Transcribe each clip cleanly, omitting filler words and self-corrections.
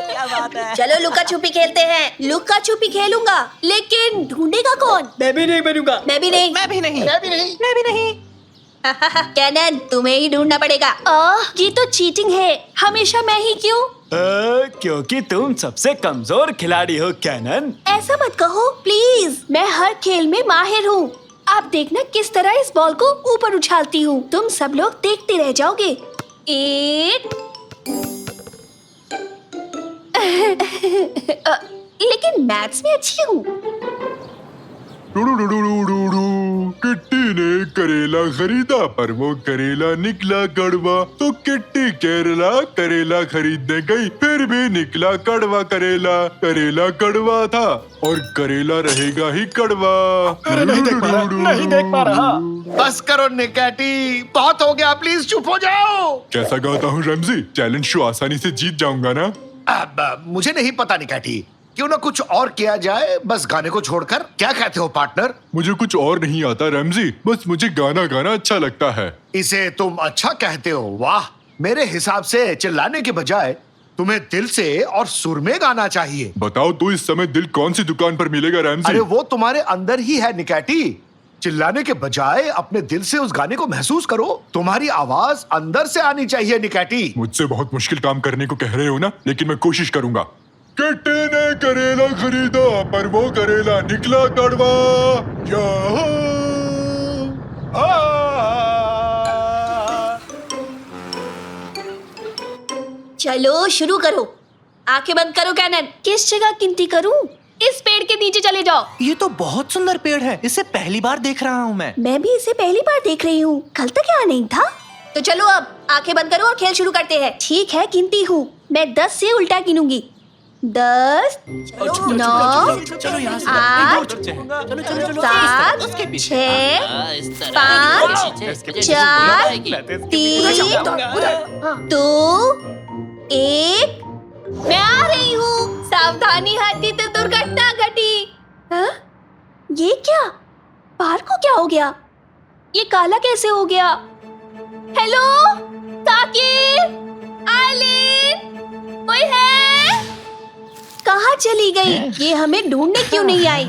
क्या बात है। चलो लुका छुपी खेलते हैं। लुका छुपी खेलूंगा, लेकिन ढूंढेगा कौन? मैं भी नहीं बनूंगा। मैं भी नहीं। मैं भी नहीं। मैं भी नहीं। मैं भी नहीं। कैनन, तुम्हें ही ढूंढना पड़ेगा। ये तो चीटिंग है। हमेशा मैं ही क्यों? क्योंकि तुम सबसे कमजोर खिलाड़ी हो कैनन। ऐसा मत कहो प्लीज। मैं हर खेल में माहिर हूँ। आप देखना किस तरह इस बॉल को ऊपर उछालती हूँ। तुम सब लोग देखते रह जाओगे। एक लेकिन मैथ्स में अच्छी हूँ। किट्टी ने करेला खरीदा पर वो करेला निकला कड़वा, तो किट्टी केरला करेला खरीदने गई, फिर भी निकला कड़वा करेला। करेला कड़वा था और करेला रहेगा ही कड़वा। अरे नहीं देख पा रहा। बस करो निकैटी, बहुत हो गया, प्लीज चुप हो जाओ। कैसा गाता हूँ रमजी? टैलेंट शो आसानी से जीत जाऊंगा ना? अब मुझे नहीं पता निकैटी, क्यों ना कुछ और किया जाए, बस गाने को छोड़कर। क्या कहते हो पार्टनर? मुझे कुछ और नहीं आता रमजी, बस मुझे गाना गाना अच्छा लगता है। इसे तुम अच्छा कहते हो? वाह, मेरे हिसाब से चिल्लाने के बजाय तुम्हें दिल से और सुर में गाना चाहिए। बताओ तो इस समय दिल कौन सी दुकान पर मिलेगा रमजी? अरे वो तुम्हारे अंदर ही है निकैटी। चिल्लाने के बजाय अपने दिल से उस गाने को महसूस करो। तुम्हारी आवाज अंदर से आनी चाहिए निकैटी। मुझसे बहुत मुश्किल काम करने को कह रहे हो ना, लेकिन मैं कोशिश करूंगा। किट्टी ने करेला खरीदा पर वो करेला निकला कड़वा। चलो शुरू करो। आंखें बंद करो कैनन। किस जगह गिनती करूं? इस पेड़ के नीचे चले जाओ। ये तो बहुत सुंदर पेड़ है, इसे पहली बार देख रहा हूँ मैं। मैं भी इसे पहली बार देख रही हूँ। कल तक यहाँ नहीं था। तो चलो अब आंखें बंद करो और खेल शुरू करते हैं। ठीक है, गिनती हूँ। मैं 10 से उल्टा गिनूंगी। 10, 9, 8, 7, 6, 5, 4, 3, 2, 1। मैं आ रही हूँ। सावधानी हटी तो दुर्घटना घटी। हाँ? ये क्या? बाहर को क्या हो गया? ये काला कैसे हो गया? हेलो ताकिर, आइलिन, कोई है? कहाँ चली गई? ये हमें ढूंढने क्यों नहीं आई?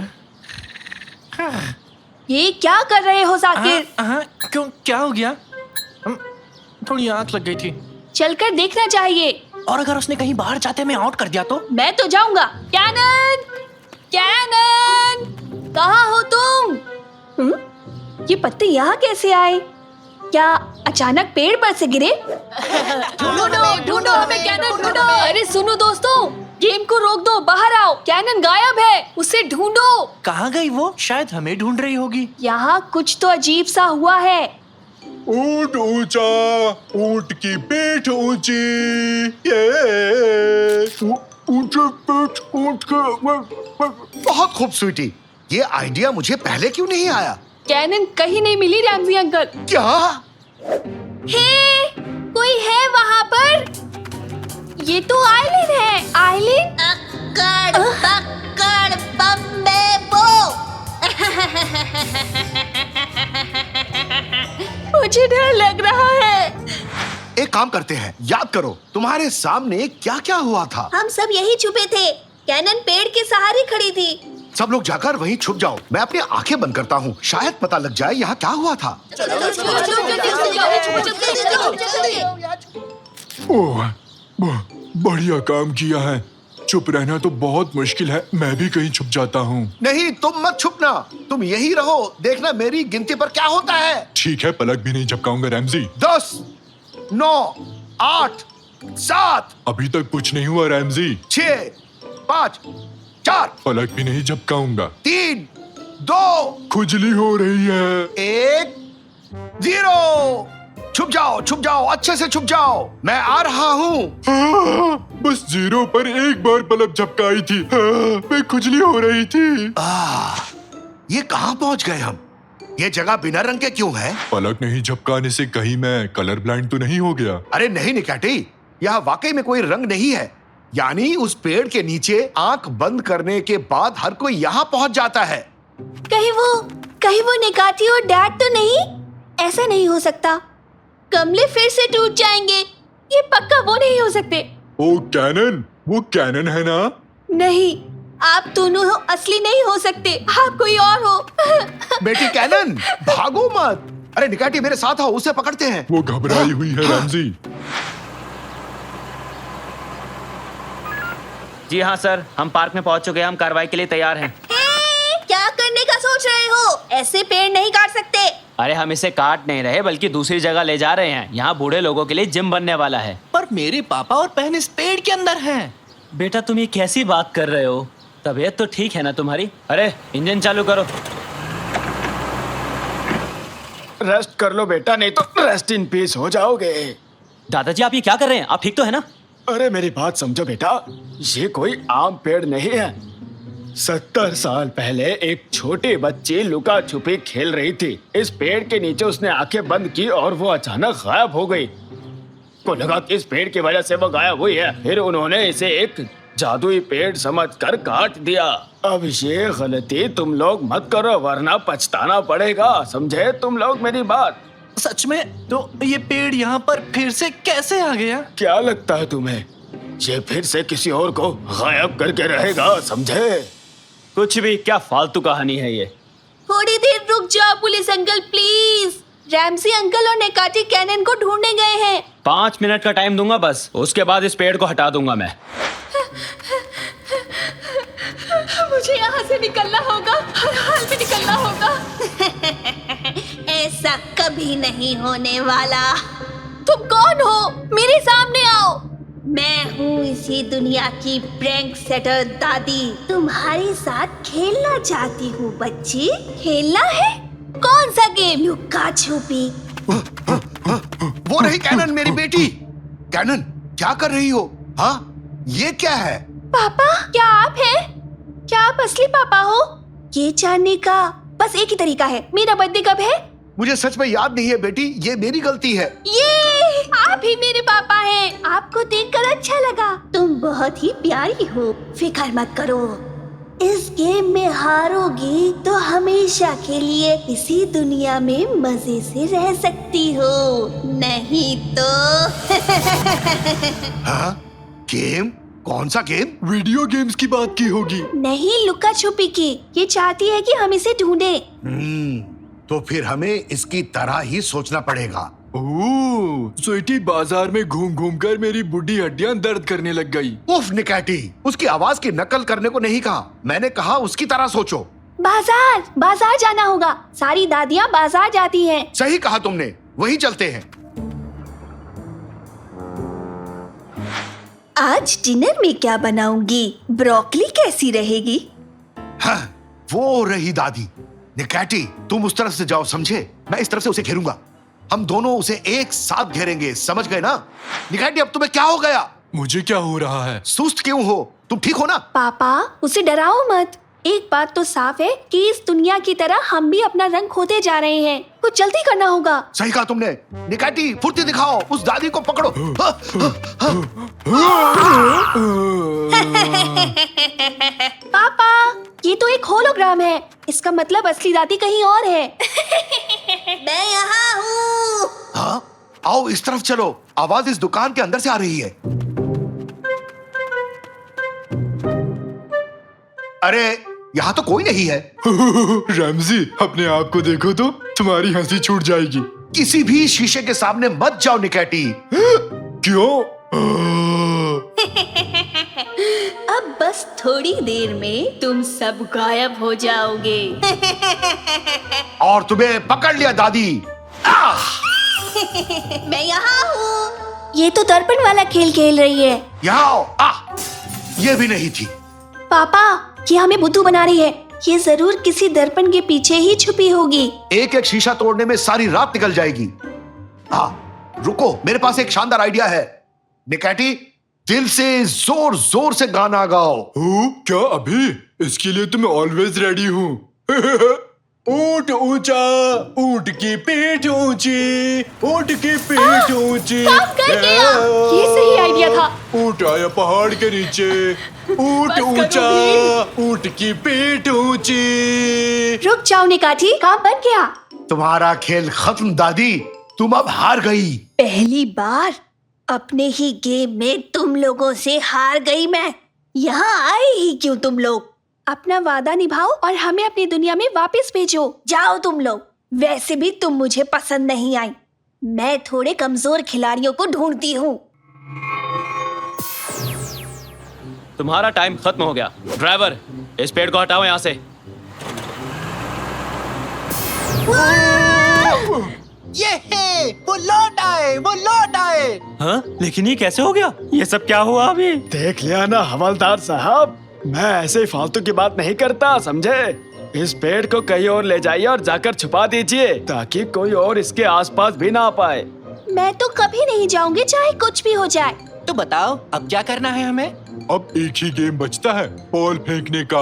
ये क्या कर रहे हो साकिर? क्यों, क्या हो गया? थोड़ी आंख लग गई थी। चलकर देखना चाहिए। और अगर उसने कहीं बाहर जाते में आउट कर दिया तो? मैं तो जाऊंगा। कैनन, कैनन, कहाँ हो तुम? ये पत्ते यहाँ कैसे आए? क्या अचानक पेड़ पर से गिरे? ढूंढो हमें कैनन, ढूंढो। अरे सुनो दोस्तों, गेम को रोक दो, बाहर आओ। कैनन गायब है, उसे ढूंढो। कहाँ गई वो? शायद हमें ढूंढ रही होगी। यहाँ कुछ तो अजीब सा हुआ है। ऊंट ऊंचा, ऊंट की पीठ ऊंची, ये ऊंचे पीठ ऊंट के। बहुत खूब स्वीटी, ये आइडिया मुझे पहले क्यों नहीं आया? कैनन कहीं नहीं मिली रैमजी अंकल। क्या? हे, कोई है वहाँ पर? ये तो आइलिन है। आइलिन? अक्कड़ बक्कड़ बम्बे बो। मुझे डर लग रहा है। एक काम करते हैं, याद करो तुम्हारे सामने क्या क्या हुआ था। हम सब यही छुपे थे। कैनन पेड़ के सहारे खड़ी थी। सब लोग जाकर वहीं छुप जाओ। मैं अपनी आंखें बंद करता हूँ, शायद पता लग जाए यहाँ क्या हुआ था। ओह, बढ़िया काम किया है। चुप रहना तो बहुत मुश्किल है, मैं भी कहीं छुप जाता हूँ। नहीं, तुम मत छुपना, तुम यही रहो, देखना मेरी गिनती पर क्या होता है। ठीक है, पलक भी नहीं झपकाऊंगा रैमजी। 10, 9, 8, 7। अभी तक कुछ नहीं हुआ रैमजी। 6, 5, 4, पलक भी नहीं झपकाऊंगा। 3, 2, खुजली हो रही है। 1, 0। छुप जाओ, अच्छे से छुप जाओ, मैं आ रहा हूँ। बस 0 पर एक बार पलक झपकाई थी। मैं खुजली हो रही थी। ये कहाँ पहुँच गए हम? ये जगह बिना रंग के क्यों है? पलक नहीं झपकाने से कहीं मैं कलर ब्लाइंड तो नहीं हो गया? अरे नहीं निकैटी, यहाँ वाकई में कोई रंग नहीं है। यानी उस पेड़ के नीचे आंख बंद करने के बाद हर कोई यहाँ पहुँच जाता है। कहीं वो निकाती और डैड तो नहीं? ऐसा नहीं हो सकता। गमले फिर से टूट जाएंगे। ये पक्का वो नहीं हो सकते। ओ कैनन, वो कैनन है ना? नहीं, आप दोनों हो, असली नहीं हो सकते। आप कोई और हो। बेटी कैनन, भागो मत। अरे निकाटी मेरे साथ आओ, उसे पकड़ते हैं। वो घबराई हुई है रैमजी। जी हाँ सर, हम पार्क में पहुंच चुके हैं। हम कार्रवाई के लिए तैयार हैं। क्या करने का सोच रहे हो? ऐसे पेड़ नहीं काट सकते। अरे हम इसे काट नहीं रहे, बल्कि दूसरी जगह ले जा रहे हैं। यहाँ बूढ़े लोगों के लिए जिम बनने वाला है। पर मेरे पापा और बहन इस पेड़ के अंदर हैं। बेटा तुम ये कैसी बात कर रहे हो? तबीयत तो ठीक है ना तुम्हारी? अरे इंजन चालू करो। रेस्ट कर लो बेटा, नहीं तो रेस्ट इन पीस हो जाओगे। दादाजी आप ये क्या कर रहे हैं? आप ठीक तो है ना? अरे मेरी बात समझो बेटा, ये कोई आम पेड़ नहीं है। 70 साल पहले एक छोटी बच्ची लुका छुपी खेल रही थी। इस पेड़ के नीचे उसने आंखें बंद की और वो अचानक गायब हो गई। को लगा कि इस पेड़ की वजह से वो गायब हुई है। फिर उन्होंने इसे एक जादुई पेड़ समझकर काट दिया। अब ये गलती तुम लोग मत करो, वरना पछताना पड़ेगा। समझे तुम लोग मेरी बात? सच में? तो ये पेड़ यहाँ पर फिर से कैसे आ गया? क्या लगता है तुम्हें ये फिर से किसी और को गायब करके रहेगा? समझे? कुछ भी, क्या फालतू कहानी है ये। थोड़ी देर रुक जाओ police uncle please. Ramsay uncle और नेकाटी कैनन को ढूंढने गए हैं। 5 मिनट का टाइम दूंगा बस, उसके बाद इस पेड़ को हटा दूंगा मैं। मुझे यहाँ से निकलना होगा, हर हाल में निकलना होगा। ऐसा कभी नहीं होने वाला। तुम कौन हो? मेरे सामने आओ। मैं हूँ इसी दुनिया की प्रैंक सेटर दादी। तुम्हारे साथ खेलना चाहती हूँ बच्ची। खेलना है? कौन सा गेम? लुक्का छुपी। वो रही कैनन, मेरी बेटी। कैनन, क्या कर रही हो? हाँ, ये क्या है? पापा, क्या आप हैं? क्या आप असली पापा हो? ये जानने का बस एक ही तरीका है। मेरा बर्थडे कब है? मुझे सच में याद नहीं है बेटी, ये मेरी गलती है। ये आप ही मेरे पापा हैं। आपको देखकर अच्छा लगा। तुम बहुत ही प्यारी हो। फिक्र मत करो, इस गेम में हारोगी तो हमेशा के लिए इसी दुनिया में मजे से रह सकती हो, नहीं तो। हाँ? गेम? कौन सा गेम? वीडियो गेम्स की बात की होगी। नहीं, लुका छुपी की। ये चाहती है कि हम इसे ढूंढे। तो फिर हमें इसकी तरह ही सोचना पड़ेगा। ओह, स्वीटी बाजार में घूम घूम कर मेरी बुढ़ी हड्डियां दर्द करने लग गई। उफ निकाटी, उसकी आवाज की नकल करने को नहीं कहा, मैंने कहा उसकी तरह सोचो। बाजार, बाजार जाना होगा। सारी दादियाँ बाजार जाती हैं। सही कहा तुमने, वही चलते हैं। आज डिनर में क्या बनाऊंगी? ब्रोकली कैसी रहेगी? हाँ, वो रही दादी। निकाटी, तुम उस तरफ से जाओ, समझे? मैं इस तरफ से उसे घेरूंगा। हम दोनों उसे एक साथ घेरेंगे, समझ गए ना? निकाटी, अब तुम्हें क्या हो गया? मुझे क्या हो रहा है? सुस्त क्यों हो? तुम ठीक हो ना? पापा, उसे डराओ मत। एक बात तो साफ है कि इस दुनिया की तरह हम भी अपना रंग खोते जा रहे हैं। कुछ जल्दी करना होगा। सही कहा तुमने। निकाटी, फुर्ती दिखाओ, उस दादी को पकड़ो। पापा, ये तो एक होलोग्राम है। इसका मतलब असली दादी कहीं और है। मैं यहाँ हूँ। हाँ? आओ इस तरफ चलो, आवाज इस दुकान के अंदर से आ रही है। अरे यहाँ तो कोई नहीं है। रैमजी, अपने आप को देखो तो तुम्हारी हंसी छूट जाएगी। किसी भी शीशे के सामने मत जाओ निकाटी। क्यों? अब बस थोड़ी देर में तुम सब गायब हो जाओगे। और तुम्हें पकड़ लिया दादी। मैं यहाँ हूँ। ये तो दर्पण वाला खेल खेल रही है। यहाँ आओ। ये भी नहीं थी। पापा, ये हमें बुद्धू बना रही है। ये जरूर किसी दर्पण के पीछे ही छुपी होगी। एक एक शीशा तोड़ने में सारी रात निकल जाएगी। हाँ, रुको, मेरे पास एक शानदार आइडिया है। निकाटी, दिल से जोर जोर से गाना गाओ। क्या अभी? इसके लिए तो मैं ऑलवेज रेडी हूँ। ऊंट ऊंचा, ऊंट की पीठ ऊंची, ऊंट की पीठ ऊंची। काम कर गया। ये सही आइडिया था। ऊंट आया पहाड़ के नीचे, ऊंट ऊंचा, ऊंट की पीठ ऊंची। रुक जाओ निकाठी, काम बन गया। तुम्हारा खेल खत्म दादी। तुम अब हार गई। पहली बार अपने ही गेम में तुम लोगों से हार गई मैं। यहाँ आए ही क्यों तुम लोग? अपना वादा निभाओ और हमें अपनी दुनिया में वापस भेजो। जाओ तुम लोग। वैसे भी तुम मुझे पसंद नहीं आई। मैं थोड़े कमजोर खिलाड़ियों को ढूंढती हूँ। तुम्हारा टाइम खत्म हो गया। ड्राइवर, इस पेड़ को हटाओ यहाँ से। वो लौट आए। हाँ, लेकिन ये कैसे हो गया? ये सब क्या हुआ अभी? देख लिया ना हवलदार साहब, मैं ऐसे ही फालतू की बात नहीं करता, समझे? इस पेड़ को कहीं और ले जाइए और जाकर छुपा दीजिए ताकि कोई और इसके आसपास भी ना आ पाए। मैं तो कभी नहीं जाऊंगी चाहे कुछ भी हो जाए। तो बताओ अब क्या करना है हमें? अब एक ही गेम बचता है, बॉल फेंकने का।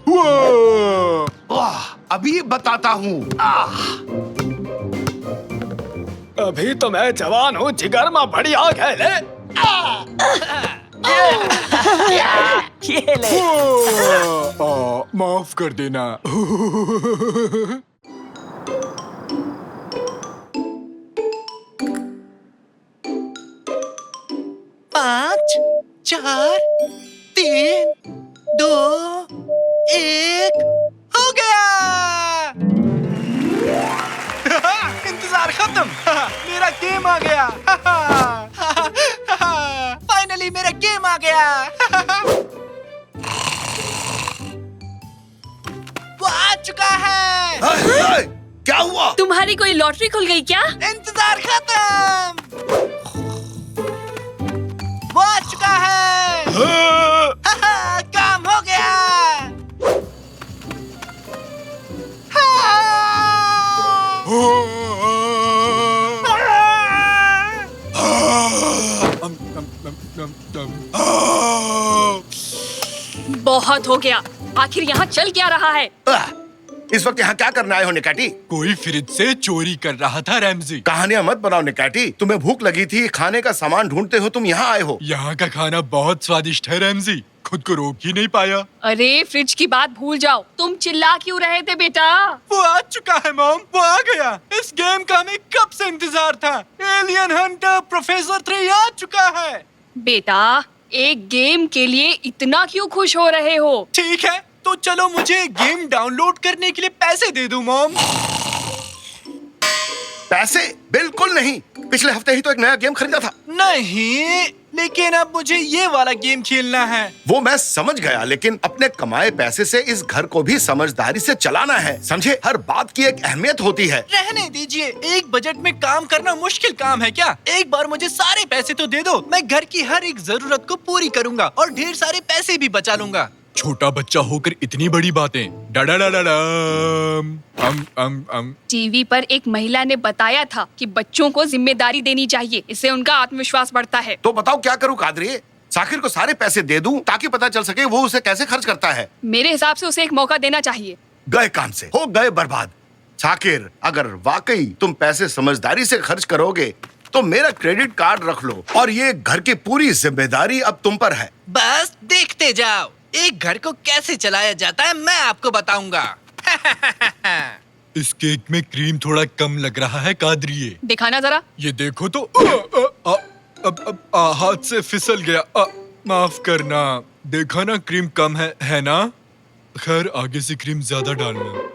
वाह! वाह, अभी बताता हूँ। अभी तो मैं जवान हूँ, जिगर में बड़ी आग है। ले ये ले। माफ कर देना। 5, 4, 3, 2, 1 हो गया। इंतजार खत्म। मेरा गेम आ गया। फाइनली मेरा गेम आ गया। वो आ चुका है। क्या हुआ? तुम्हारी कोई लॉटरी खुल गई क्या? इंतजार खत्म। वो आ चुका है। काम हो गया। बहुत हो गया। आखिर यहाँ चल क्या रहा है? इस वक्त यहाँ क्या करने आए हो निकाटी? कोई फ्रिज से चोरी कर रहा था रैमजी। कहानियां मत बनाओ निकाटी। तुम्हें भूख लगी थी, खाने का सामान ढूंढते हो तुम यहाँ आए हो। यहाँ का खाना बहुत स्वादिष्ट है रैमजी, खुद को रोक ही नहीं पाया। अरे फ्रिज की बात भूल जाओ। तुम चिल्ला क्यों रहे थे बेटा? वो आ चुका है मॉम, वो आ गया। इस गेम का हमें कब से इंतजार था। एलियन हंटर प्रोफेसर 3 आ चुका है। बेटा, एक गेम के लिए इतना क्यों खुश हो रहे हो? ठीक है, तो चलो मुझे गेम डाउनलोड करने के लिए पैसे दे दो मॉम। पैसे? बिल्कुल नहीं। पिछले हफ्ते ही तो एक नया गेम खरीदा था। नहीं, लेकिन अब मुझे ये वाला गेम खेलना है। वो मैं समझ गया, लेकिन अपने कमाए पैसे से इस घर को भी समझदारी से चलाना है, समझे? हर बात की एक अहमियत होती है। रहने दीजिए। एक बजट में काम करना मुश्किल काम है क्या? एक बार मुझे सारे पैसे तो दे दो। मैं घर की हर एक जरूरत को पूरी करूंगा और ढेर सारे पैसे भी बचा लूंगा। छोटा बच्चा होकर इतनी बड़ी बातें। टीवी पर एक महिला ने बताया था कि बच्चों को जिम्मेदारी देनी चाहिए, इससे उनका आत्मविश्वास बढ़ता है। तो बताओ क्या करूं कादरी? साकिर को सारे पैसे दे दूं ताकि पता चल सके वो उसे कैसे खर्च करता है। मेरे हिसाब से उसे एक मौका देना चाहिए। गए काम से, हो गए बर्बाद। साकिर, अगर वाकई तुम पैसे समझदारी से खर्च करोगे तो मेरा क्रेडिट कार्ड रख लो और ये घर की पूरी जिम्मेदारी अब तुम पर है। बस देखते जाओ, एक घर को कैसे चलाया जाता है मैं आपको बताऊंगा। इस केक में क्रीम थोड़ा कम लग रहा है कादरिए। दिखाना जरा। ये देखो तो। हाथ से फिसल गया। माफ करना। देखा ना, क्रीम कम है ना? खैर, आगे से क्रीम ज्यादा डालना।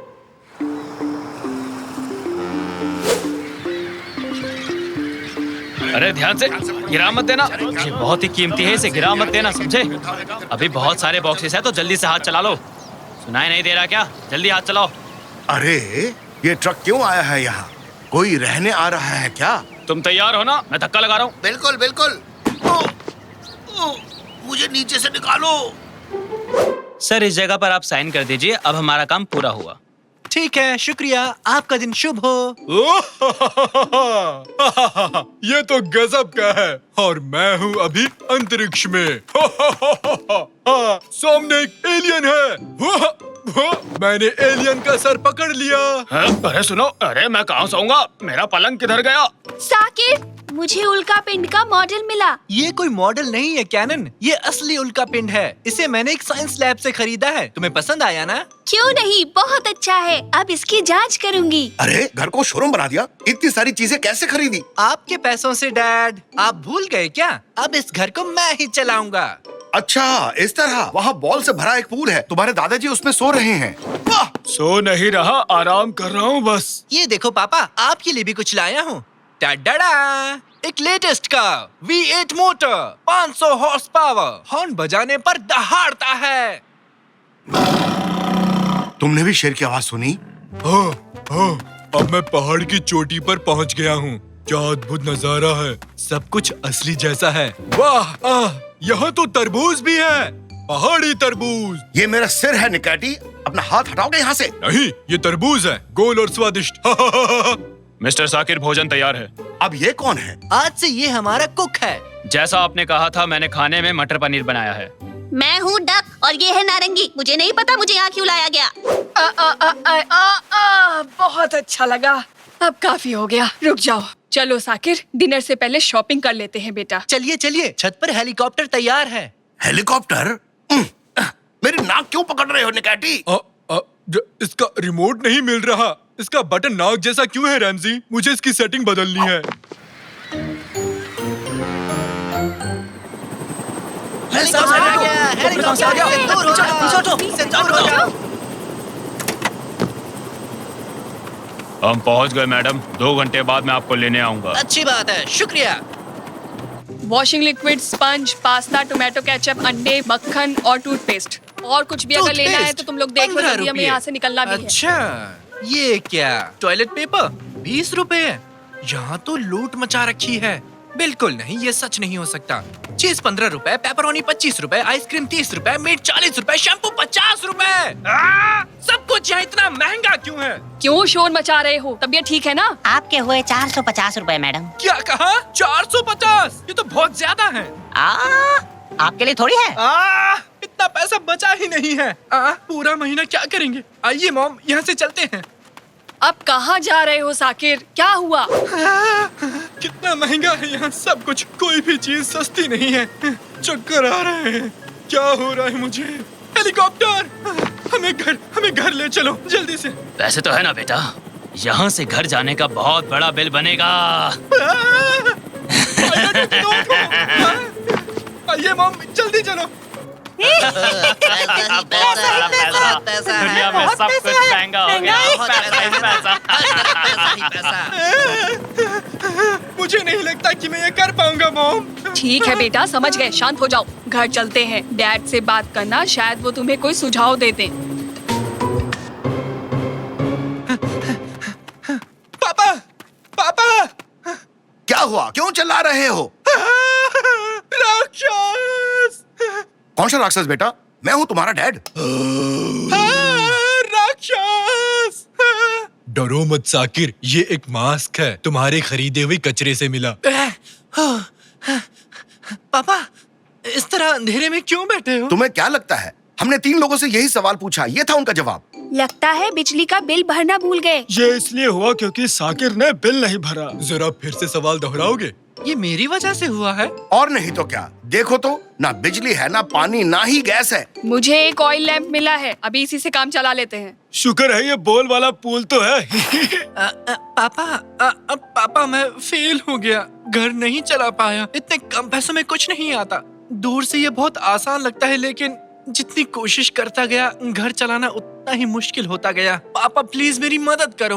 अरे ध्यान से, गिरा मत देना। ये बहुत ही कीमती है, इसे गिरा मत देना, समझे? अभी बहुत सारे बॉक्सेस हैं तो जल्दी से हाथ चला लो। सुनाई नहीं दे रहा क्या? जल्दी हाथ चलाओ। अरे ये ट्रक क्यों आया है यहाँ? कोई रहने आ रहा है क्या? तुम तैयार हो ना? मैं धक्का लगा रहा हूँ। बिल्कुल बिल्कुल। मुझे नीचे से निकालो। सर, इस जगह पर आप साइन कर दीजिए। अब हमारा काम पूरा हुआ। ठीक है, शुक्रिया। आपका दिन शुभ हो। ये तो गजब का है। और मैं हूँ अभी अंतरिक्ष में। सामने एक एलियन है। मैंने एलियन का सर पकड़ लिया। अरे सुनो, अरे मैं कहाँ सोऊंगा? मेरा पलंग किधर गया? साकिर, मुझे उल्का पिंड का मॉडल मिला। ये कोई मॉडल नहीं है कैनन, ये असली उल्का पिंड है। इसे मैंने एक साइंस लैब से खरीदा है। तुम्हें पसंद आया ना? क्यों नहीं, बहुत अच्छा है। अब इसकी जांच करूंगी। अरे घर को शोरूम बना दिया, इतनी सारी चीजें कैसे खरीदी? आपके पैसों से डैड। आप भूल गए क्या? अब इस घर को मैं ही चलाऊंगा। अच्छा इस तरह। वहाँ बॉल से भरा एक पूल है, तुम्हारे दादाजी उसमें सो रहे हैं। वाह! सो नहीं रहा, आराम कर रहा हूँ बस। ये देखो पापा, आपके लिए भी कुछ लाया हूँ। टाडा! एक लेटेस्ट का V8 motor, 500 horse power, horn बजाने पर दहाड़ता है। तुमने भी शेर की आवाज सुनी? हाँ, हाँ, अब मैं पहाड़ की चोटी पर पहुंच गया हूँ। क्या अद्भुत नजारा है। सब कुछ असली जैसा है। वाह, यहाँ तो तरबूज भी है, पहाड़ी तरबूज। ये मेरा सिर है निकैटी, अपना हाथ हटाओगे यहाँ से। नहीं, ये तरबूज है, गोल और स्वादिष्ट। मिस्टर साकिर, भोजन तैयार है। अब ये कौन है? आज से ये हमारा कुक है। जैसा आपने कहा था, मैंने खाने में मटर पनीर बनाया है। मैं हूँ डक और ये है नारंगी। मुझे नहीं पता मुझे यहाँ क्यों लाया गया। बहुत अच्छा लगा। अब काफी हो गया, रुक जाओ। चलो साकिर, डिनर से पहले शॉपिंग कर लेते हैं बेटा। चलिए चलिए, छत पर हेलीकॉप्टर तैयार है। हेलीकॉप्टर? मेरी नाक क्यों पकड़ रहे हो निकैटी? इसका रिमोट नहीं मिल रहा। इसका बटन नाक जैसा क्यों है रैमजी? मुझे इसकी सेटिंग बदलनी है। हेलीकॉप्टर आ गया, हेलीकॉप्टर आ गया। दूर हो जाओ, इससे दूर हो जाओ। हम पहुंच गए मैडम। 2 घंटे बाद मैं आपको लेने आऊंगा। अच्छी बात है, शुक्रिया। Washing liquid, sponge, pasta, tomato ketchup, अंडे, मक्खन और टूथपेस्ट। और कुछ भी अगर लेना है तो तुम लोग देख लो, जल्दी हमें यहाँ से निकलना भी है। अच्छा, ये क्या? टॉयलेट पेपर 20 रुपए? यहाँ तो लूट मचा रखी है। बिल्कुल नहीं, ये सच नहीं हो सकता। चीज 15 रुपए, पेपरोनी 25 रुपए, आइसक्रीम 30 रुपए, मीट 40 रुपए, शैम्पू 50 रुपए। सब कुछ यहाँ इतना महंगा क्यों है? क्यों शोर मचा रहे हो? तबीयत ठीक है ना? आपके हुए 450 रुपए मैडम। क्या कहा? 450? ये तो बहुत ज्यादा है। आपके लिए थोड़ी है। इतना पैसा बचा ही नहीं है। पूरा महीना क्या करेंगे? आइए मॉम, यहाँ से चलते हैं। अब कहाँ जा रहे हो साकिर? क्या हुआ? कितना महंगा है यहाँ सब कुछ। कोई भी चीज सस्ती नहीं है। चक्कर आ रहे हैं। क्या हो रहा है मुझे? हेलीकॉप्टर! हमें घर ले चलो जल्दी से। पैसे तो है ना बेटा, यहाँ से घर जाने का बहुत बड़ा बिल बनेगा। आइए मॉम, जल्दी चलो। दुनिया में सब कुछ महंगा हो गया। मुझे नहीं लगता कि मैं ये कर पाऊंगा मॉम। ठीक है बेटा, समझ गए, शांत हो जाओ। घर चलते हैं। डैड से बात करना, शायद वो तुम्हें कोई सुझाव दे दें। पापा! पापा! क्या हुआ? क्यों चिल्ला रहे हो? राक्षस! कौन सा राक्षस बेटा? मैं हूँ तुम्हारा डैड। राक्षस! डरो मत साकिर, ये एक मास्क है, तुम्हारे खरीदे हुए कचरे से मिला। पापा, इस तरह अंधेरे में क्यों बैठे हो? तुम्हें क्या लगता है? हमने 3 लोगों से यही सवाल पूछा, ये था उनका जवाब। लगता है बिजली का बिल भरना भूल गए। ये इसलिए हुआ क्योंकि साकिर ने बिल नहीं भरा। जरा फिर से सवाल दोहराओगे? ये मेरी वजह से हुआ है। और नहीं तो क्या। देखो तो, ना बिजली है, ना पानी, ना ही गैस है। मुझे एक ऑयल लैंप मिला है, अभी इसी से काम चला लेते हैं। शुक्र है ये बॉल वाला पूल तो है। पापा मैं फेल हो गया, घर नहीं चला पाया। इतने कम पैसों में कुछ नहीं आता। दूर से ये बहुत आसान लगता है, लेकिन जितनी कोशिश करता गया घर चलाना उतना ही मुश्किल होता गया। पापा प्लीज मेरी मदद करो।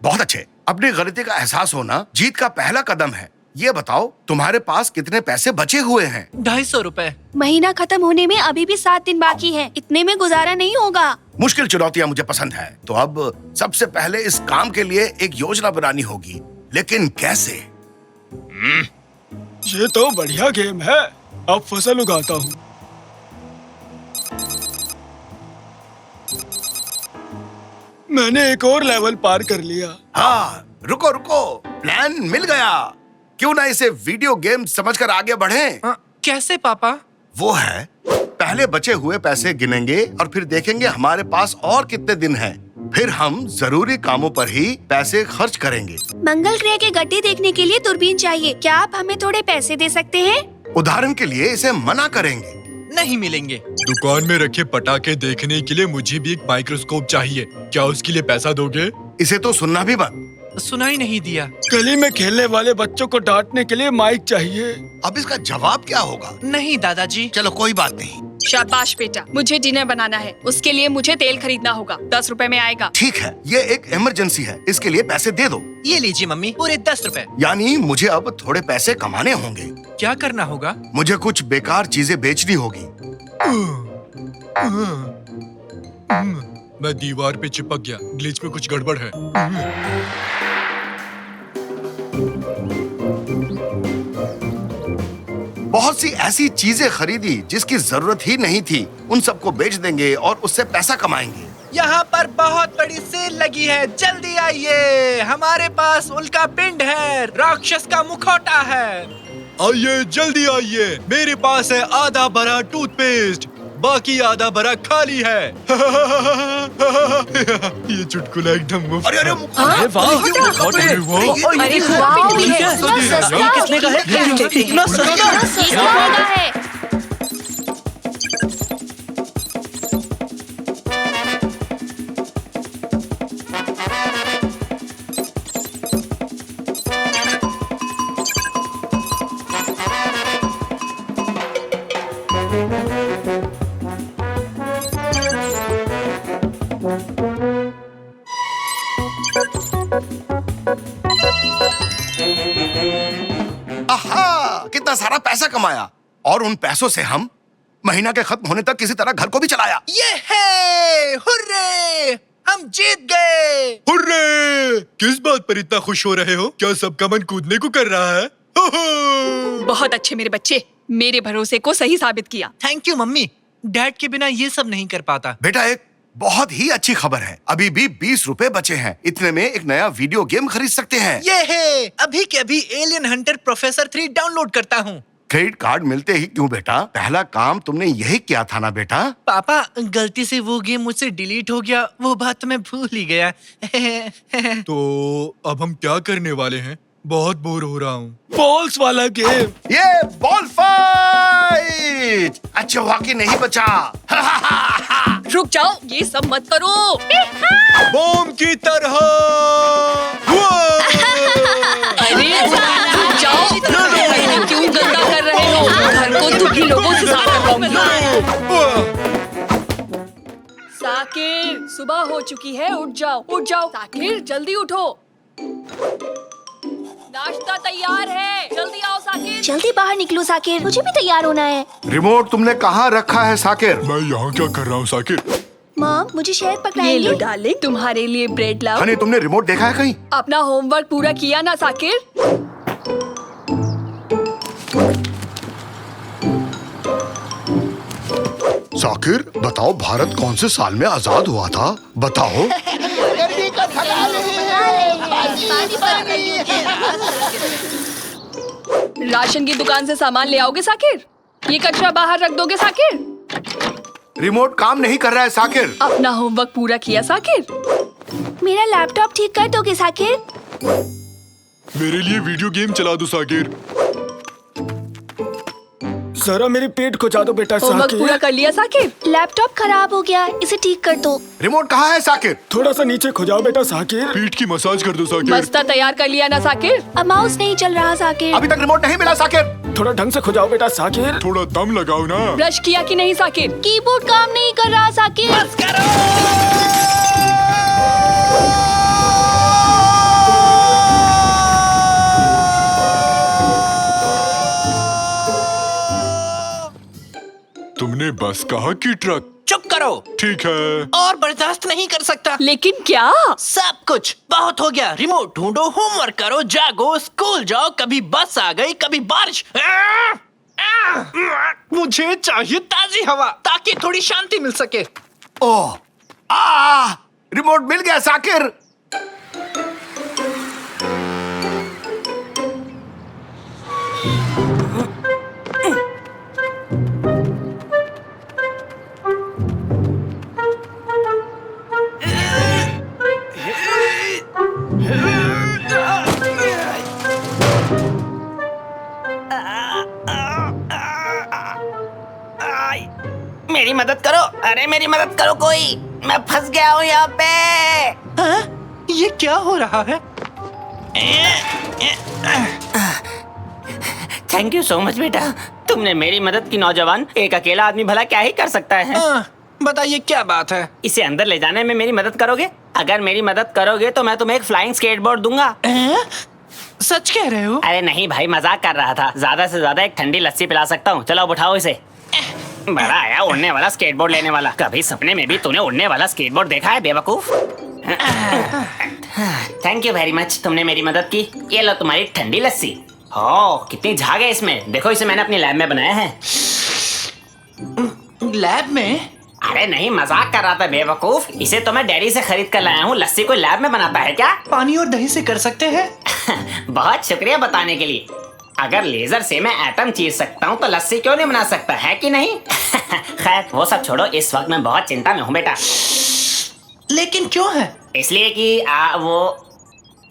बहुत अच्छे। अपनी गलती का एहसास होना जीत का पहला कदम है। ये बताओ, तुम्हारे पास कितने पैसे बचे हुए हैं? 250 रुपए। महीना खत्म होने में अभी भी 7 दिन बाकी है। इतने में गुजारा नहीं होगा। मुश्किल चुनौतियां मुझे पसंद है। तो अब सबसे पहले इस काम के लिए एक योजना बनानी होगी, लेकिन कैसे? ये तो बढ़िया गेम है। अब फसल उगाता हूँ। मैंने एक और लेवल पार कर लिया। हाँ, रुको रुको, प्लान मिल गया। क्यों ना इसे वीडियो गेम समझकर आगे बढ़ें? कैसे पापा? वो है, पहले बचे हुए पैसे गिनेंगे और फिर देखेंगे हमारे पास और कितने दिन हैं। फिर हम जरूरी कामों पर ही पैसे खर्च करेंगे। मंगल ग्रह के गड्ढे देखने के लिए दूरबीन चाहिए। क्या आप हमें थोड़े पैसे दे सकते हैं? उदाहरण के लिए इसे मना करेंगे। नहीं मिलेंगे। दुकान में रखे पटाखे देखने के लिए मुझे भी एक माइक्रोस्कोप चाहिए। क्या उसके लिए पैसा दोगे? इसे तो सुनना भी बंद। सुनाई नहीं दिया। गली में खेलने वाले बच्चों को डांटने के लिए माइक चाहिए। अब इसका जवाब क्या होगा? नहीं दादाजी। चलो कोई बात नहीं। शाबाश बेटा, मुझे डिनर बनाना है। उसके लिए मुझे तेल खरीदना होगा। 10 रुपए में आएगा। ठीक है, ये एक इमरजेंसी है, इसके लिए पैसे दे दो। ये लीजिए मम्मी, पूरे 10 रुपए। यानी मुझे अब थोड़े पैसे कमाने होंगे। क्या करना होगा? मुझे कुछ बेकार चीजें बेचनी होगी। मैं दीवार पे चिपक गया। ग्लिच में कुछ गड़बड़ है। बहुत सी ऐसी चीजें खरीदी जिसकी जरूरत ही नहीं थी। उन सबको बेच देंगे और उससे पैसा कमाएंगे। यहाँ पर बहुत बड़ी सेल लगी है, जल्दी आइए। हमारे पास उल्का पिंड है, राक्षस का मुखौटा है। आइए जल्दी आइए, मेरे पास है आधा भरा टूथपेस्ट, बाकी आधा भरा खाली है। ये चुटकुला एकदम मुफ्त अरे है। अरे वाह, अरे वाह, ये इतना सस्ता किसने कहा है? इतना सस्ता महंगा है। आहा, कितना सारा पैसा कमाया और उन पैसों से हम महीना के खत्म होने तक किसी तरह घर को भी चलाया। ये है, हुर्रे! हम जीत गए। हुर्रे! किस बात पर इतना खुश हो रहे हो? क्या सबका मन कूदने को कर रहा है? हो हो! बहुत अच्छे मेरे बच्चे, मेरे भरोसे को सही साबित किया। Thank you mummy. डैड के बिना ये सब नहीं कर पाता। बेटा, एक बहुत ही अच्छी खबर है। अभी भी 20 रुपए बचे हैं। इतने में एक नया वीडियो गेम खरीद सकते हैं। ये है, अभी के अभी एलियन हंटर प्रोफेसर 3 डाउनलोड करता हूँ। क्रेडिट कार्ड मिलते ही क्यों बेटा? पहला काम तुमने यही किया था ना बेटा? पापा, गलती से वो गेम मुझसे डिलीट हो गया। वो बात तो मैं भूल ही गया। तो अब हम क्या करने वाले हैं? बहुत बोर हो रहा हूँ। बॉल्स वाला गेम। ये बॉल फाइट! अच्छा हुआ कि नहीं बचा। रुक जाओ, ये सब मत करो। बॉम्ब की तरह। अरे रुक जाओ, क्यों गंदा कर रहे हो? घर को दुखी लोगों से साफ करवाऊंगी। साकिर, सुबह हो चुकी है, उठ जाओ, उठ जाओ। साकिर, जल्दी उठो। नाश्ता तैयार है, जल्दी आओ साकिर। जल्दी बाहर निकलो साकिर, मुझे भी तैयार होना है। रिमोट तुमने कहाँ रखा है साकिर? मैं यहाँ क्या कर रहा हूँ साकिर? मॉम, मुझे शहद ये पकड़ाएंगे? लो डार्लिंग, तुम्हारे लिए ब्रेड लाओ। हनी, तुमने रिमोट देखा है कहीं? अपना होमवर्क पूरा किया ना साकिर? साकिर, बताओ भारत कौन से साल में आजाद हुआ था? बताओ। राशन की दुकान से सामान ले आओगे साकिर? ये कचरा बाहर रख दोगे साकिर? रिमोट काम नहीं कर रहा है साकिर। अपना होमवर्क पूरा किया साकिर? मेरा लैपटॉप ठीक कर दोगे साकिर? मेरे लिए वीडियो गेम चला दो साकिर। जरा मेरी पेट खुजा दो बेटा होमवर्क पूरा साकिर। कर लिया साकिर? लैपटॉप खराब हो गया, इसे ठीक कर दो। रिमोट कहाँ है साकिर? थोड़ा सा नीचे खुजाओ बेटा साकिर। पीठ की मसाज कर दो साकिर। बस्ता तैयार कर लिया ना साकिर? अब माउस नहीं चल रहा साकिर। अभी तक रिमोट नहीं मिला साकिर। थोड़ा ढंग से खुजाओ बेटा साकिर। थोड़ा दम लगाओ ना। ब्रश किया कि नहीं साकिर? कीबोर्ड काम नहीं कर रहा साकिर। तुमने बस कहा कि ट्रक? चुप करो। ठीक है। और बर्दाश्त नहीं कर सकता। लेकिन क्या? सब कुछ बहुत हो गया। रिमोट ढूंढो, होमवर्क करो, जागो, स्कूल जाओ। कभी बस आ गई, कभी बारिश। मुझे चाहिए ताजी हवा ताकि थोड़ी शांति मिल सके। ओह, रिमोट मिल गया साकिर। मदद करो, अरे मेरी मदद करो कोई, मैं फंस गया हूँ यहाँ पे। हाँ? ये क्या हो रहा है? थैंक यू सो मच बेटा, तुमने मेरी मदद की। नौजवान, एक अकेला आदमी भला क्या ही कर सकता है। बताइए क्या बात है? इसे अंदर ले जाने में मेरी मदद करोगे? अगर मेरी मदद करोगे तो मैं तुम्हें एक फ्लाइंग स्केटबोर्ड दूंगा। सच कह रहे हो? अरे नहीं भाई, मजाक कर रहा था। ज्यादा से ज्यादा एक ठंडी लस्सी पिला सकता हूँ। चलो उठाओ इसे। बड़ा आया उड़ने वाला स्केटबोर्ड लेने वाला। कभी सपने में भी तूने उड़ने वाला स्केटबोर्ड देखा है बेवकूफ? थैंक यू वेरी मच, तुमने मेरी मदद की। ये लो तुम्हारी ठंडी लस्सी। हो, कितनी झाग है इसमें। देखो, इसे मैंने अपनी लैब में बनाया है। लैब में? अरे नहीं, मजाक कर रहा था बेवकूफ। इसे तो मैं डेयरी से खरीद कर लाया हूँ। लस्सी कोई लैब में बनाता है क्या? पानी और दही से कर सकते हैं। बहुत शुक्रिया बताने के लिए। अगर लेजर से मैं एटम चीर सकता हूँ तो लस्सी क्यों नहीं बना सकता, है कि नहीं? खैर वो सब छोड़ो, इस वक्त मैं बहुत चिंता में हूँ बेटा। लेकिन क्यों है? इसलिए कि वो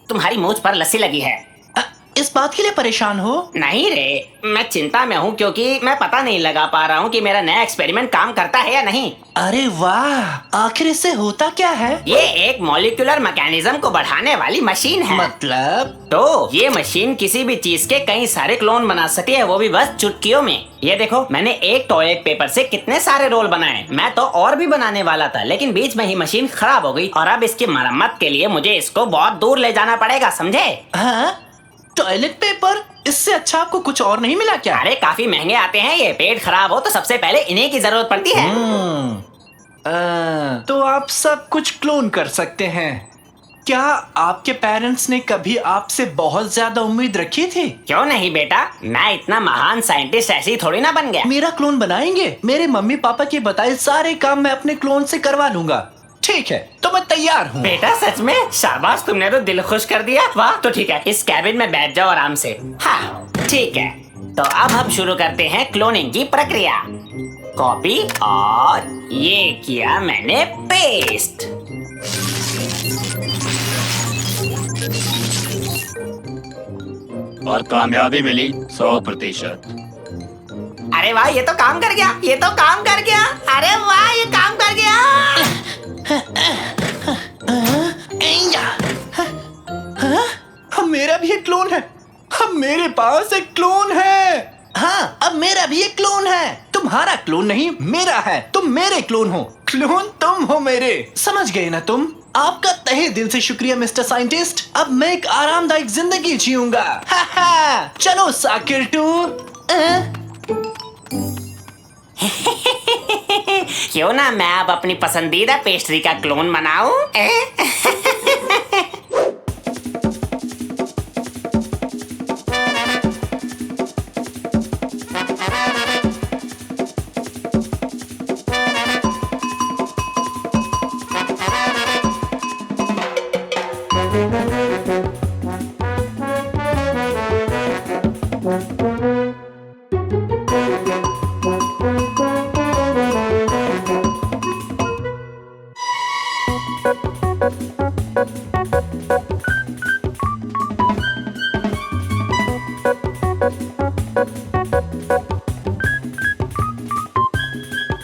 तुम्हारी मूंछ पर लस्सी लगी है। इस बात के लिए परेशान हो? नहीं रे, मैं चिंता में हूँ क्योंकि मैं पता नहीं लगा पा रहा हूँ कि मेरा नया एक्सपेरिमेंट काम करता है या नहीं। अरे वाह, आखिर इससे होता क्या है? ये एक मॉलिक्यूलर मैकेनिज्म को बढ़ाने वाली मशीन है। मतलब? तो ये मशीन किसी भी चीज के कई सारे क्लोन बना सकती है, वो भी बस चुटकियों में। ये देखो, मैंने एक टॉयलेट पेपर से कितने सारे रोल बनाए। मैं तो और भी बनाने वाला था, लेकिन बीच में ही मशीन खराब हो गई और अब इसकी मरम्मत के लिए मुझे इसको बहुत दूर ले जाना पड़ेगा, समझे? हाँ? Toilet paper? इससे अच्छा आपको कुछ और नहीं मिला क्या? अरे काफी महंगे आते हैं ये। पेट खराब हो तो सबसे पहले इन्हीं की जरूरत पड़ती है। तो आप सब कुछ क्लोन कर सकते हैं। क्या आपके पेरेंट्स ने कभी आपसे बहुत ज्यादा उम्मीद रखी थी? क्यों नहीं बेटा, मैं इतना महान साइंटिस्ट ऐसे ही थोड़ी ना बन गया। मेरा क्लोन बनाएंगे? मेरे मम्मी पापा के बताए सारे काम मैं अपने क्लोन से करवा लूंगा। ठीक है, तो मैं तैयार हूँ। बेटा सच में? शाबाश, तुमने तो दिल खुश कर दिया। वाह, तो ठीक है, इस कैबिन में बैठ जाओ आराम से। हाँ ठीक है, तो अब हम शुरू करते हैं क्लोनिंग की प्रक्रिया। कॉपी और ये किया मैंने पेस्ट। और कामयाबी मिली 100%। अरे वाह, ये तो काम कर गया, ये तो काम कर गया। अरे वाह, ये काम कर गया। मेरा भी एक क्लोन है। अब मेरे पास एक क्लोन है। हाँ, अब मेरा भी एक क्लोन है। तुम्हारा क्लोन नहीं, मेरा है। तुम मेरे क्लोन हो, क्लोन तुम हो मेरे। समझ गए ना तुम? आपका तहे दिल से शुक्रिया मिस्टर साइंटिस्ट। अब मैं एक आरामदायक जिंदगी जीऊंगा। चलो साकिर 2। क्यों ना मैं अब अपनी पसंदीदा पेस्ट्री का क्लोन बनाऊं?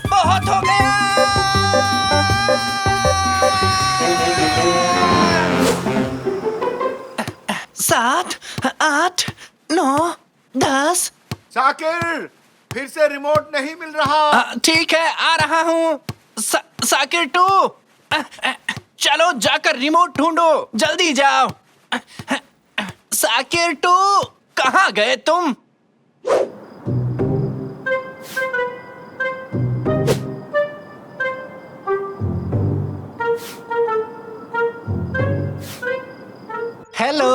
बहुत हो गया। 7, 8, 9, 10। साकिर, फिर से रिमोट नहीं मिल रहा। ठीक है, आ रहा हूँ। साकिर 2, चलो जाकर रिमोट ढूंढो, जल्दी जाओ। साकिर 2, कहाँ गए तुम? हेलो,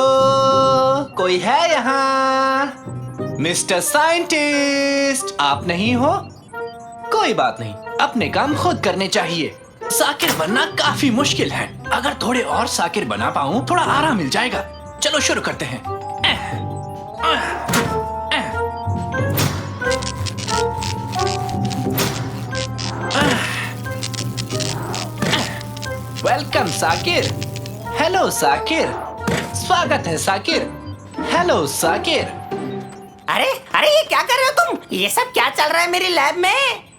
कोई है यहाँ? मिस्टर साइंटिस्ट, आप नहीं हो? कोई बात नहीं, अपने काम खुद करने चाहिए। साकिर बनना काफी मुश्किल है। अगर थोड़े और साकिर बना पाऊं, थोड़ा आराम मिल जाएगा। चलो शुरू करते हैं। वेलकम साकिर। हेलो साकिर, स्वागत है साकिर। हेलो साकिर। अरे अरे, ये क्या कर रहे हो तुम? ये सब क्या चल रहा है मेरी लैब में?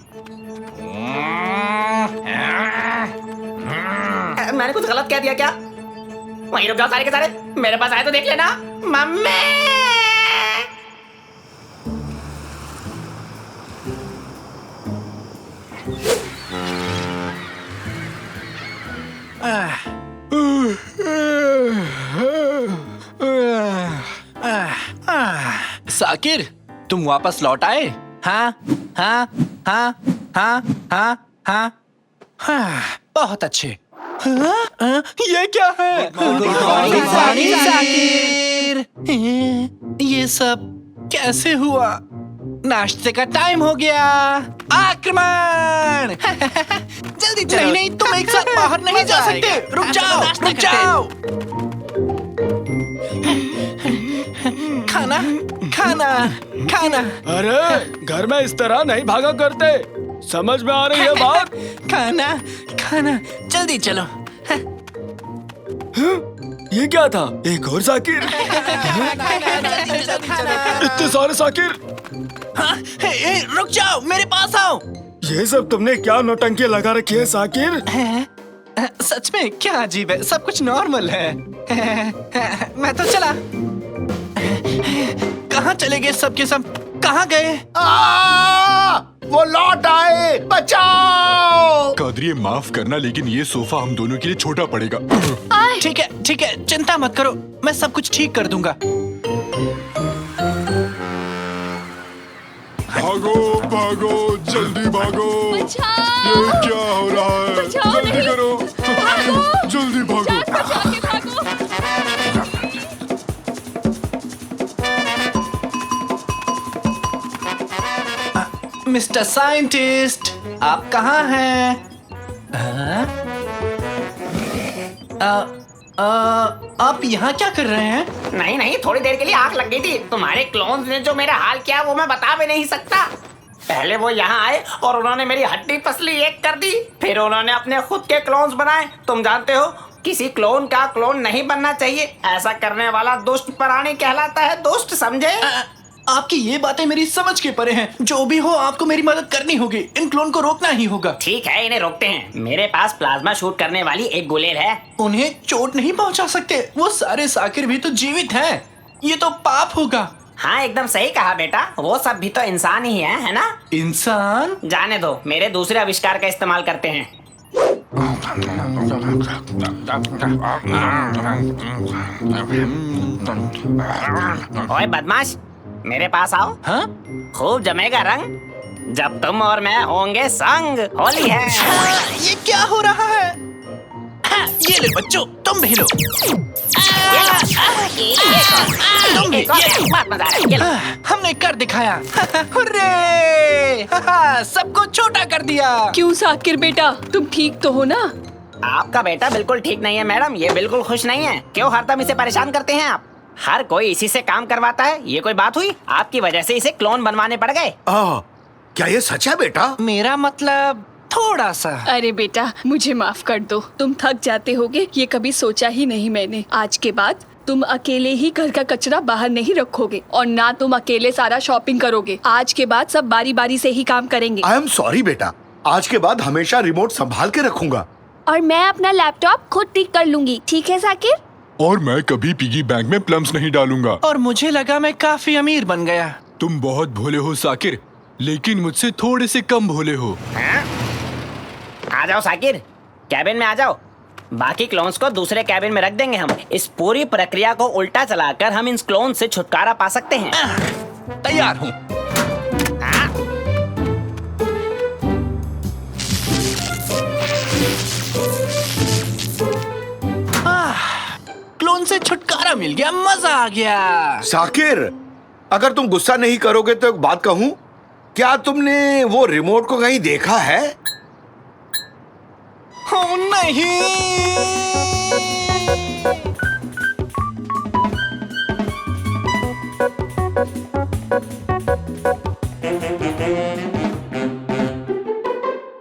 मैंने कुछ गलत कह दिया क्या? वहीं रुक जाओ सारे के सारे, मेरे पास आए तो देख लेना। मम्मी साकिर, तुम वापस लौट आए? हाँ हाँ हाँ हाँ हाँ हाँ हाँ, बहुत अच्छे। ये क्या है? साकिर, ये सब कैसे हुआ? नाश्ते का टाइम हो गया। आक्रमण! जल्दी चलो। नहीं नहीं, तुम एक साथ बाहर नहीं जा सकते। रुक जाओ, रुक जाओ। खाना खाना खाना। अरे घर में इस तरह नहीं भागा करते, समझ में आ रही है बात? खाना खाना, जल्दी चलो। ये क्या था? एक और साकिर? इतने सारे साकिर? हाँ, रुक जाओ, मेरे पास आओ। ये सब तुमने क्या नौटंकी लगा रखी है साकिर? सच में क्या अजीब है, सब कुछ नॉर्मल है। मैं तो चला। कहाँ चले गए सब के सब? कहाँ गए? वो लौट आए, बचाओ! कादरी, माफ करना, लेकिन ये सोफा हम दोनों के लिए छोटा पड़ेगा। ठीक है, चिंता मत करो, मैं सब कुछ ठीक कर दूंगा। भागो भागो, जल्दी भागो। बचाओ! ये क्या हो रहा है? बचाओ जल्दी नहीं। करो, भागो! जल्दी भागो। बचा के भागो। मिस्टर साइंटिस्ट, आप कहाँ हैं? आप यहाँ क्या कर रहे हैं? नहीं नहीं, थोड़ी देर के लिए आग लग गई थी। तुम्हारे क्लोन्स ने जो मेरा हाल किया वो मैं बता भी नहीं सकता। पहले वो यहाँ आए और उन्होंने मेरी हड्डी पसली एक कर दी, फिर उन्होंने अपने खुद के क्लोन्स बनाए। तुम जानते हो, किसी क्लोन का क्लोन नहीं बनना चाहिए। ऐसा करने वाला दुष्ट प्राणी कहलाता है, दुष्ट, समझे? आपकी ये बातें मेरी समझ के परे हैं। जो भी हो, आपको मेरी मदद करनी होगी। इन क्लोन को रोकना ही होगा। ठीक है, इन्हें रोकते हैं। मेरे पास प्लाज्मा शूट करने वाली एक गुलेल है। उन्हें चोट नहीं पहुंचा सकते, वो सारे साकिर भी तो जीवित हैं। ये तो पाप होगा। हाँ, एकदम सही कहा बेटा, वो सब भी तो इंसान ही है ना? इंसान? जाने दो, मेरे दूसरे आविष्कार का इस्तेमाल करते हैं। ओए बदमाश, मेरे पास आओ। हाँ? खूब जमेगा रंग जब तुम और मैं होंगे संग। होली है। ये क्या हो रहा है? ये ले बच्चों, तुम भी लो। तुम भी, एक और है, बहुत मजा आ रहा है, ये लो। हमने कर दिखाया। हुर्रे! सबको छोटा कर दिया। क्यों साकिर बेटा, तुम ठीक तो हो ना? आपका बेटा बिल्कुल ठीक नहीं है मैडम, ये बिल्कुल खुश नहीं है। क्यों हरदम इसे परेशान करते हैं आप? हर कोई इसी से काम करवाता है, ये कोई बात हुई? आपकी वजह से इसे क्लोन बनवाने पड़ गए। क्या ये सच है बेटा? मेरा मतलब थोड़ा सा। अरे बेटा, मुझे माफ कर दो, तुम थक जाते होगे, ये कभी सोचा ही नहीं मैंने। आज के बाद तुम अकेले ही घर का कचरा बाहर नहीं रखोगे और ना तुम अकेले सारा शॉपिंग करोगे। आज के बाद सब बारी बारी से ही काम करेंगे। आई एम सॉरी बेटा, आज के बाद हमेशा रिमोट संभाल के रखूंगा। और मैं अपना लैपटॉप खुद ठीक कर लूंगी, ठीक है साकिर? और मैं कभी पिगी बैंक में प्लम्स नहीं डालूंगा। और मुझे लगा मैं काफी अमीर बन गया। तुम बहुत भोले हो साकिर, लेकिन मुझसे थोड़े से कम भोले हो। आ जाओ साकिर, कैबिन में आ जाओ। बाकी क्लोन्स को दूसरे कैबिन में रख देंगे हम। इस पूरी प्रक्रिया को उल्टा चलाकर हम इन क्लोन से छुटकारा पा सकते हैं। तैयार हूँ। क्लोन से छुटकारा मिल गया, मजा आ गया। साकिर, अगर तुम गुस्सा नहीं करोगे तो एक बात कहूं, क्या तुमने वो रिमोट को कहीं देखा है? नहीं।